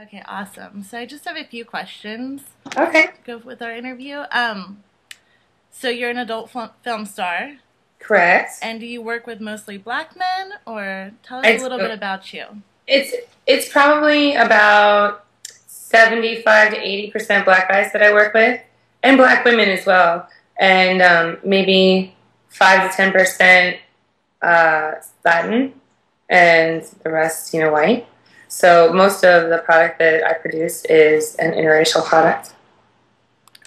Okay, awesome. So I just have a few questions Okay. to go with our interview. So you're an adult film star, Correct. and do you work with mostly black men, or tell us a I little bit do. about you? It's probably about 75 to 80% black guys that I work with, and black women as well, and maybe 5 to 10% Latin, and the rest, white. So most of the product that I produce is an interracial product.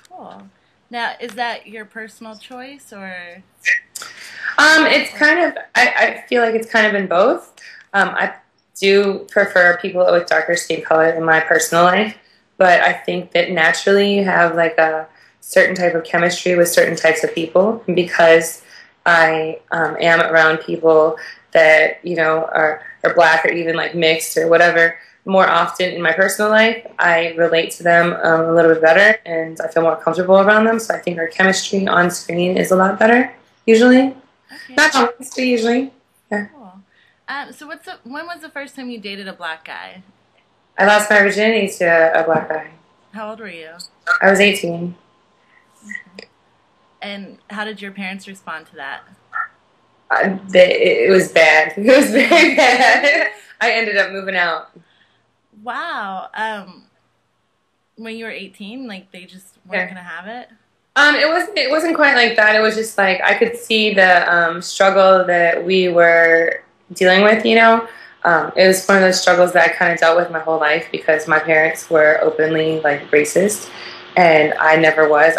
Cool. Now, is that your personal choice, or? It's kind of, I feel like it's kind of in both. I do prefer people with darker skin color in my personal life, but I think that naturally you have like a certain type of chemistry with certain types of people. And because I am around people that, are black or even like mixed or whatever, more often in my personal life, I relate to them a little bit better and I feel more comfortable around them. So I think our chemistry on screen is a lot better, usually. Okay, Not always, but usually. Yeah. cool. So when was the first time you dated a black guy? I lost my virginity to a black guy. How old were you? I was 18. And how did your parents respond to that? It was bad. It was very bad. I ended up moving out. Wow. When you were 18, like they just weren't Yeah. gonna have it? It wasn't quite like that. It was just like I could see the struggle that we were dealing with. It was one of those struggles that I kind of dealt with my whole life because my parents were openly like racist, and I never was.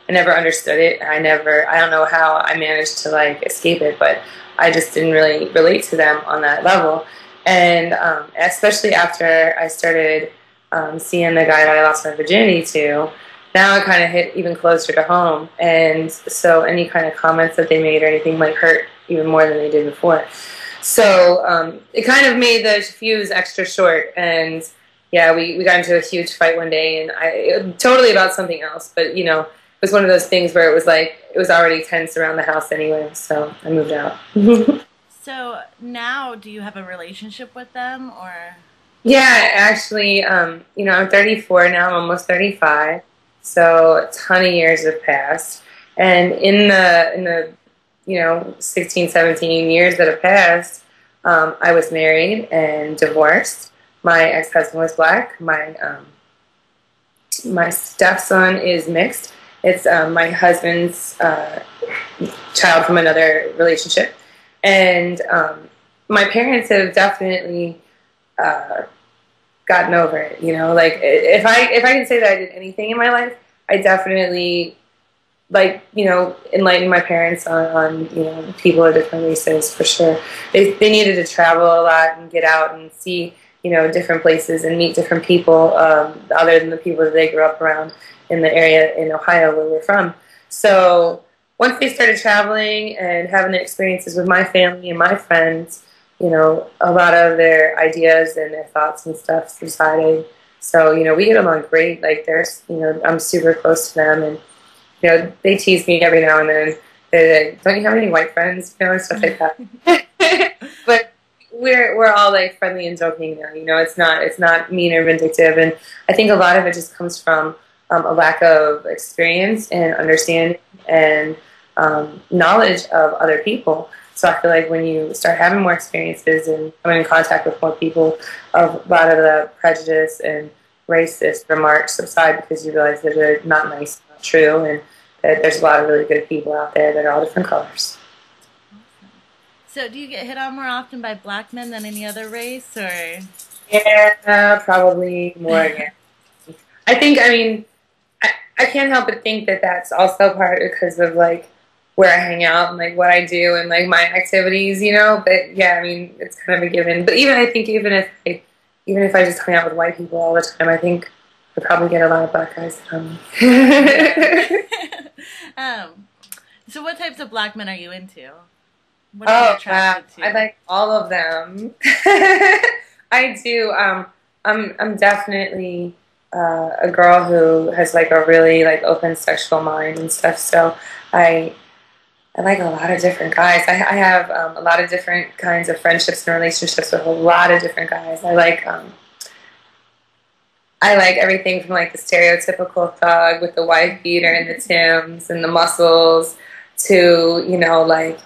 I never understood it. I don't know how I managed to like escape it, but I just didn't really relate to them on that level. And especially after I started seeing the guy that I lost my virginity to, now it kind of hit even closer to home. And so any kind of comments that they made or anything might hurt even more than they did before. So it kind of made the fuse extra short. And yeah, we got into a huge fight one day, and totally about something else. But it was one of those things where it was like it was already tense around the house anyway. So I moved out. So now, do you have a relationship with them, or? Yeah, actually, I'm 34 now. I'm almost 35, so a ton of years have passed. And in the 16, 17 years that have passed, I was married and divorced. My ex-husband was black. My stepson is mixed. It's my husband's child from another relationship, and my parents have definitely. Gotten over it. Like if I can say that I did anything in my life, I definitely enlightened my parents on people of different races for sure. They needed to travel a lot and get out and see different places and meet different people other than the people that they grew up around in the area in Ohio where we're from. So once they started traveling and having the experiences with my family and my friends, a lot of their ideas and their thoughts and stuff subsided. So, we get along great. Like, I'm super close to them, and, they tease me every now and then. They're like, don't you have any white friends? And stuff like that. But we're all, like, friendly and joking now. It's not mean or vindictive. And I think a lot of it just comes from a lack of experience and understanding and knowledge of other people. So I feel like when you start having more experiences and coming in contact with more people, a lot of the prejudice and racist remarks subside because you realize that they're not nice, not true, and that there's a lot of really good people out there that are all different colors. So do you get hit on more often by black men than any other race, or? Yeah, probably more. Yeah. I can't help but think that that's also part because of like where I hang out and like what I do and like my activities, But yeah, it's kind of a given. But I think even if I just hung out with white people all the time, I think I'd probably get a lot of black guys on me. um, so what types of black men are you into? What are you Oh wow, attracted I to? like all of them. I do. I'm definitely a girl who has like a really like open sexual mind and stuff. So I I like a lot of different guys. I have a lot of different kinds of friendships and relationships with a lot of different guys. I like everything from like the stereotypical thug with the wife beater and the Timbs and the muscles to, you know, like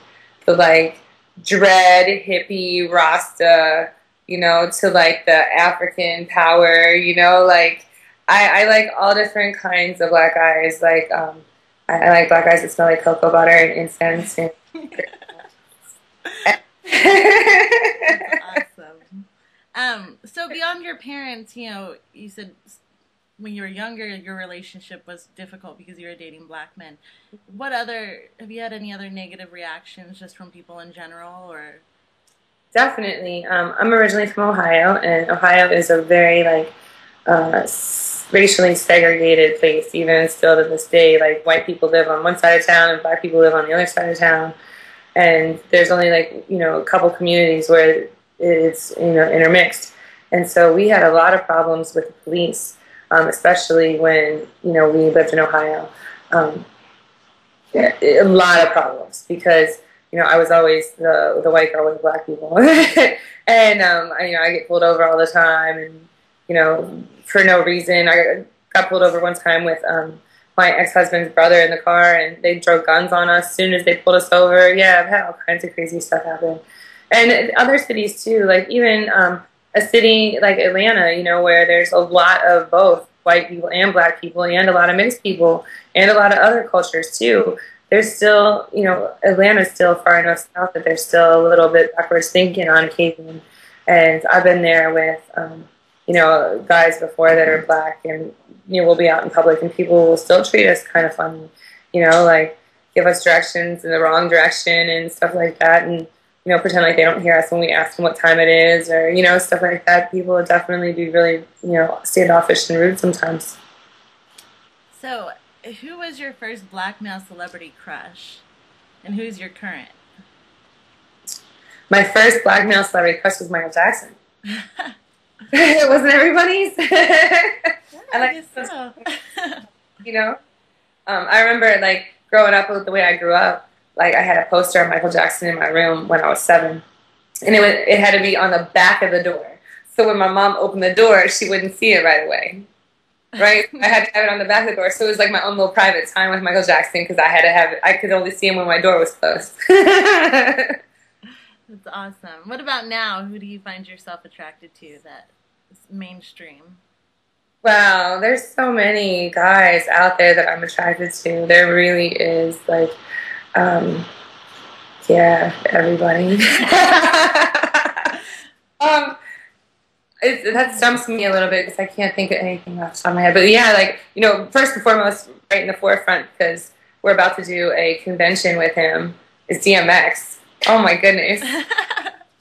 the like dread hippie Rasta, you know, to like the African power, you know, like I like all different kinds of black guys. Like I like black guys that smell like cocoa butter and incense and awesome. So beyond your parents, you know, you said when you were younger, your relationship was difficult because you were dating black men. Have you had any other negative reactions just from people in general, or? Definitely. I'm originally from Ohio, and Ohio is a very like racially segregated place, even still to this day. Like white people live on one side of town and black people live on the other side of town. And there's only like, you know, a couple communities where it's, you know, intermixed. And so we had a lot of problems with the police, especially when, you know, we lived in Ohio. A lot of problems because, you know, I was always the white girl with black people. And, you know, I get pulled over all the time and, you know, for no reason. I got pulled over one time with my ex-husband's brother in the car, and they drove guns on us as soon as they pulled us over. Yeah, I've had all kinds of crazy stuff happen. And other cities too, like even a city like Atlanta, you know, where there's a lot of both white people and black people and a lot of mixed people and a lot of other cultures too. There's still, you know, Atlanta's still far enough south that there's still a little bit backwards thinking on occasion. And I've been there with, you know, guys before that are black, and, you know, we'll be out in public and people will still treat us kind of funny, you know, like give us directions in the wrong direction and stuff like that, and, you know, pretend like they don't hear us when we ask them what time it is, or, you know, stuff like that. People will definitely be really, you know, standoffish and rude sometimes. So, who was your first black male celebrity crush, and who's your current? My first black male celebrity crush was Michael Jackson. It wasn't everybody's. Yeah, I guess so. You know, I remember like growing up with the way I grew up. Like I had a poster of Michael Jackson in my room when I was 7, and it had to be on the back of the door. So when my mom opened the door, she wouldn't see it right away. Right, I had to have it on the back of the door, so it was like my own little private time with Michael Jackson because I had to have it. I could only see him when my door was closed. That's awesome. What about now? Who do you find yourself attracted to that is mainstream? Wow, there's so many guys out there that I'm attracted to. There really is, like, yeah, everybody. That stumps me a little bit because I can't think of anything off the top of my head. But yeah, like, you know, first and foremost, right in the forefront, because we're about to do a convention with him, is DMX. Oh my goodness.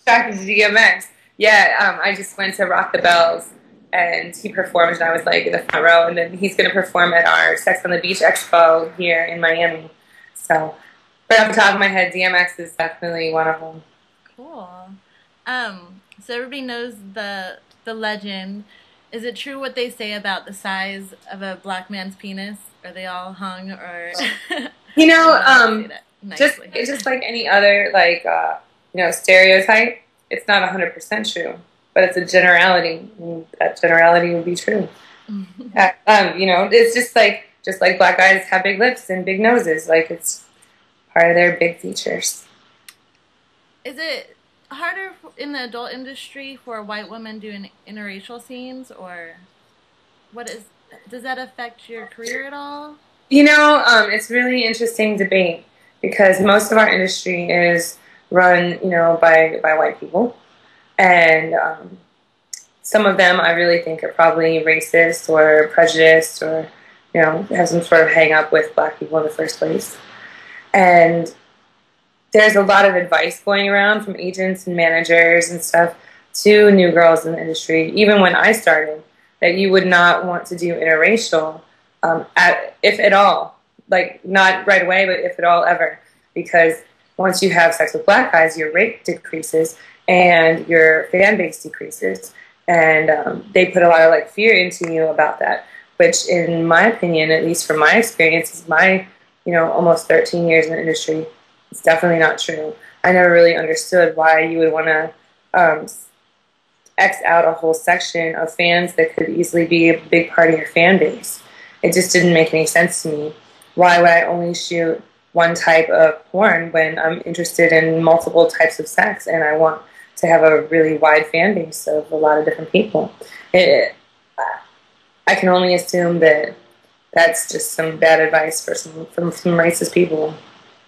Attracted to DMX. Yeah, I just went to Rock the Bells and he performed and I was like in the front row, and then he's going to perform at our Sex on the Beach Expo here in Miami. So right off the top of my head, DMX is definitely one of them. Cool. So everybody knows the legend. Is it true what they say about the size of a black man's penis? Are they all hung, or you know, just like any other like you know, stereotype, it's not 100% true, but it's a generality, and that generality would be true. You know, it's just like black guys have big lips and big noses, like it's part of their big features. Is it harder in the adult industry for white women doing interracial scenes, or does that affect your career at all? You know, it's really interesting debate because most of our industry is run, you know, by white people, and some of them I really think are probably racist or prejudiced, or, you know, have some sort of hang up with black people in the first place. And there's a lot of advice going around from agents and managers and stuff to new girls in the industry, even when I started, that you would not want to do interracial, if at all. Like, not right away, but if at all ever. Because once you have sex with black guys, your rate decreases and your fan base decreases. And they put a lot of like fear into you about that, which in my opinion, at least from my experience, is my, you know, almost 13 years in the industry, it's definitely not true. I never really understood why you would want to X out a whole section of fans that could easily be a big part of your fan base. It just didn't make any sense to me. Why would I only shoot one type of porn when I'm interested in multiple types of sex and I want to have a really wide fan base of a lot of different people? I can only assume that that's just some bad advice for some racist people.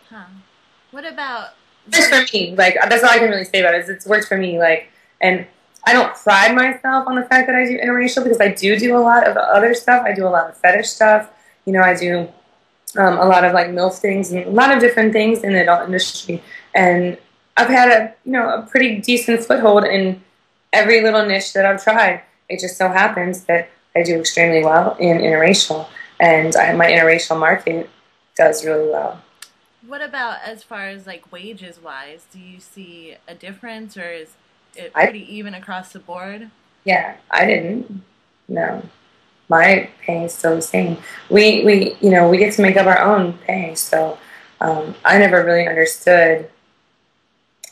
Huh. What about... Just for me, like, that's all I can really say about it. It's worked for me, like, and I don't pride myself on the fact that I do interracial, because I do a lot of other stuff. I do a lot of fetish stuff. You know, I do a lot of, like, MILF things and a lot of different things in the adult industry. And I've had a pretty decent foothold in every little niche that I've tried. It just so happens that I do extremely well in interracial, and my interracial market does really well. What about as far as, like, wages-wise? Do you see a difference, or is it pretty even across the board? Yeah, I didn't. No. My pay is still the same. We get to make up our own pay, so I never really understood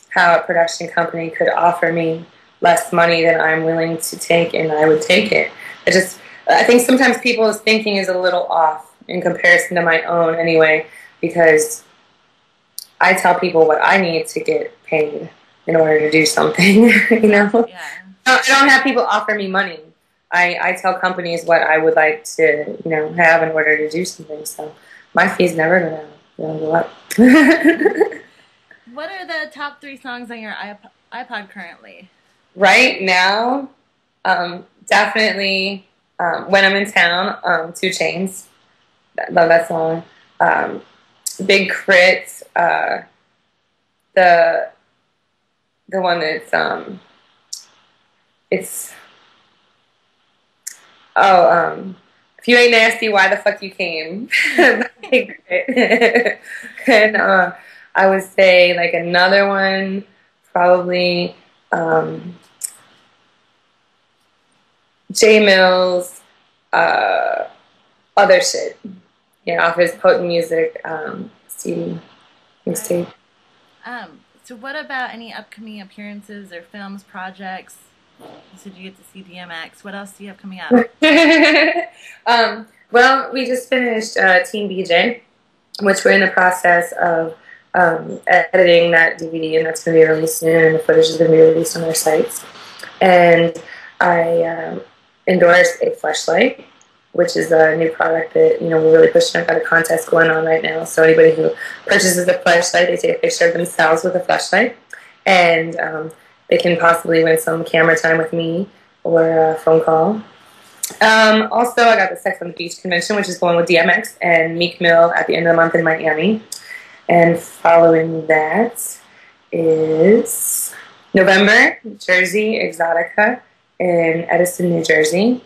how a production company could offer me less money than I'm willing to take, and I would take it. I think sometimes people's thinking is a little off in comparison to my own anyway, because I tell people what I need to get paid in order to do something, you know? Yeah. I don't have people offer me money. I tell companies what I would like to, have in order to do something. So my fee's never going to go up. What are the top 3 songs on your iPod currently? Right now, definitely When I'm in Town, 2 Chainz. Love that song. Big Crit, the one that's if you ain't nasty, why the fuck you came? Big Crit. And I would say, like, another one, probably J Mills, other shit. Off his Potent Music CD mixtape. So what about any upcoming appearances or films, projects? You said you get to see DMX. What else do you have coming up? Well, we just finished Teen BJ, which we're in the process of editing that DVD, and that's going to be released soon, and the footage is going to be released on our sites. And I endorsed a fleshlight, which is a new product that, we're really pushing. I've got a contest going on right now. So anybody who purchases a fleshlight, they take a picture of themselves with a fleshlight, and they can possibly win some camera time with me or a phone call. Also, I got the Sex on the Beach convention, which is going with DMX and Meek Mill at the end of the month in Miami. And following that is November, Jersey Exotica in Edison, New Jersey.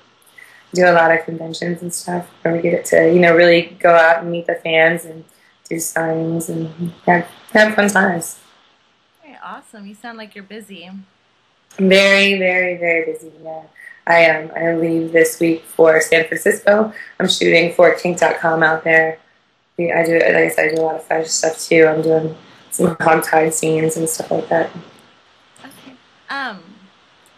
Do a lot of conventions and stuff where we get to, really go out and meet the fans and do signings and have fun times. Very awesome. You sound like you're busy. Very, very, very busy, yeah. I leave this week for San Francisco. I'm shooting for kink.com out there. I do, like I said, I do a lot of fetish stuff too. I'm doing some hog-tied scenes and stuff like that. Okay. I'm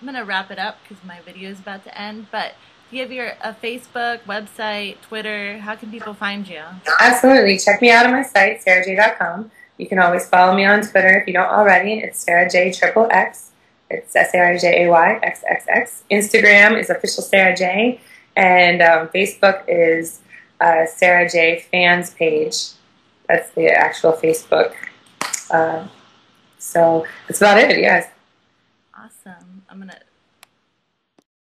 going to wrap it up because my video is about to end, but do you have a Facebook, website, Twitter? How can people find you? Absolutely. Check me out on my site, sarajay.com. You can always follow me on Twitter if you don't already. It's Sara Jay XXX. It's SARAJAY XXX. Instagram is official Sara Jay, and Facebook is Sara Jay Fans Page. That's the actual Facebook. So that's about it. Yes. Awesome. I'm gonna